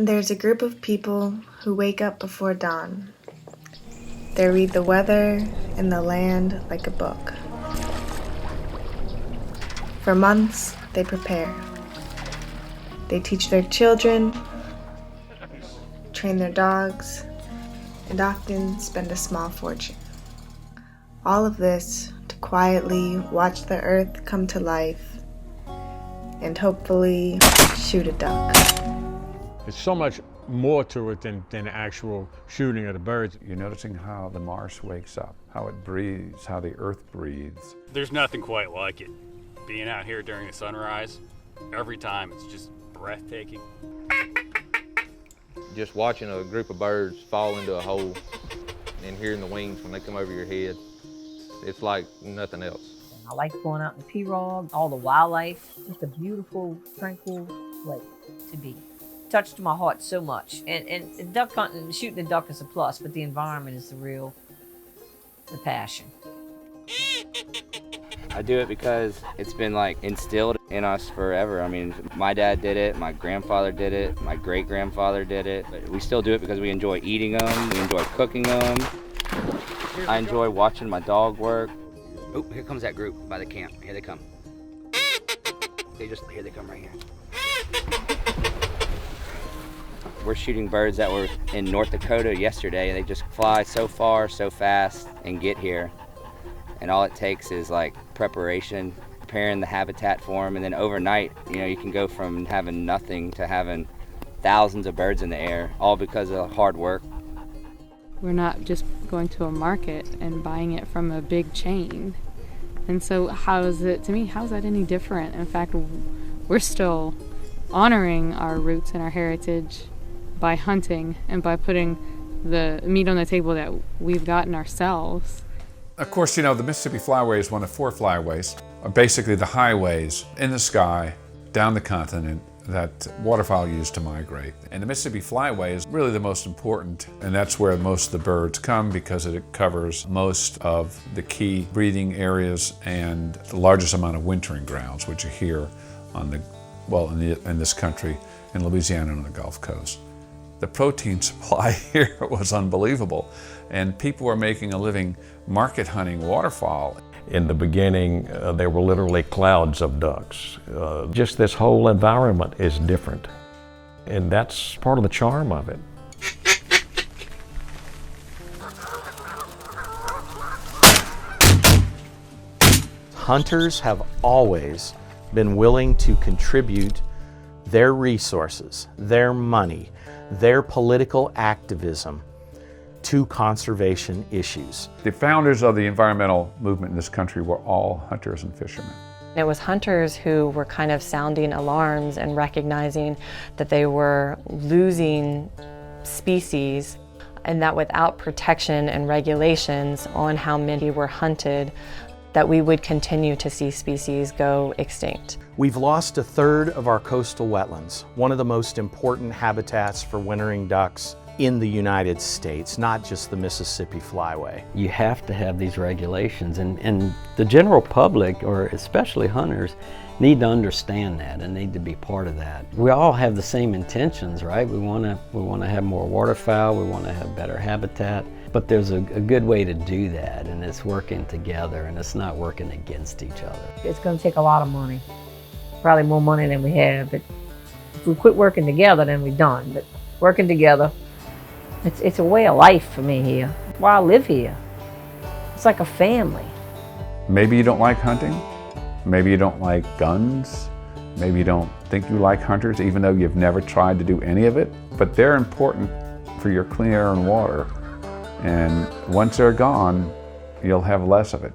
There's a group of people who wake up before dawn. They read the weather and the land like a book. For months, they prepare. They teach their children, train their dogs, and often spend a small fortune. All of this to quietly watch the earth come to life and hopefully shoot a duck. There's so much more to it than the actual shooting of the birds. You're noticing how the marsh wakes up, how it breathes, how the earth breathes. There's nothing quite like it. Being out here during the sunrise, every time it's just breathtaking. Just watching a group of birds fall into a hole and hearing the wings when they come over your head, it's like nothing else. I like going out in the P-Rog, all the wildlife, just a beautiful, tranquil place to be. Touched my heart so much. And duck hunting, shooting the duck is a plus, but the environment is the passion. I do it because it's been like instilled in us forever. I mean, my dad did it, my grandfather did it, my great-grandfather did it. But we still do it because we enjoy eating them, we enjoy cooking them. I enjoy watching my dog work. Oh, here comes that group by the camp. Here they come. Here they come right here. We're shooting birds that were in North Dakota yesterday, and they just fly so far, so fast, and get here. And all it takes is like preparation, preparing the habitat for them, and then overnight, you can go from having nothing to having thousands of birds in the air, all because of hard work. We're not just going to a market and buying it from a big chain. And so how's that any different? In fact, we're still honoring our roots and our heritage by hunting and by putting the meat on the table that we've gotten ourselves. Of course, the Mississippi Flyway is one of 4 flyways, basically the highways in the sky, down the continent, that waterfowl use to migrate. And the Mississippi Flyway is really the most important, and that's where most of the birds come because it covers most of the key breeding areas and the largest amount of wintering grounds, which are here in this country, in Louisiana and on the Gulf Coast. The protein supply here was unbelievable, and people were making a living market hunting waterfowl. In the beginning, there were literally clouds of ducks. Just this whole environment is different, and that's part of the charm of it. Hunters have always been willing to contribute their resources, their money, their political activism to conservation issues. The founders of the environmental movement in this country were all hunters and fishermen. It was hunters who were kind of sounding alarms and recognizing that they were losing species, and that without protection and regulations on how many were hunted, that we would continue to see species go extinct. We've lost a third of our coastal wetlands, one of the most important habitats for wintering ducks in the United States, not just the Mississippi Flyway. You have to have these regulations, and the general public, or especially hunters, need to understand that and need to be part of that. We all have the same intentions, right? We want to have more waterfowl, we want to have better habitat, but there's a good way to do that, and it's working together, and it's not working against each other. It's going to take a lot of money, probably more money than we have, but if we quit working together, then we're done. But working together, it's a way of life for me here. Why I live here. It's like a family. Maybe you don't like hunting. Maybe you don't like guns. Maybe you don't think you like hunters, even though you've never tried to do any of it. But they're important for your clean air and water. And once they're gone, you'll have less of it.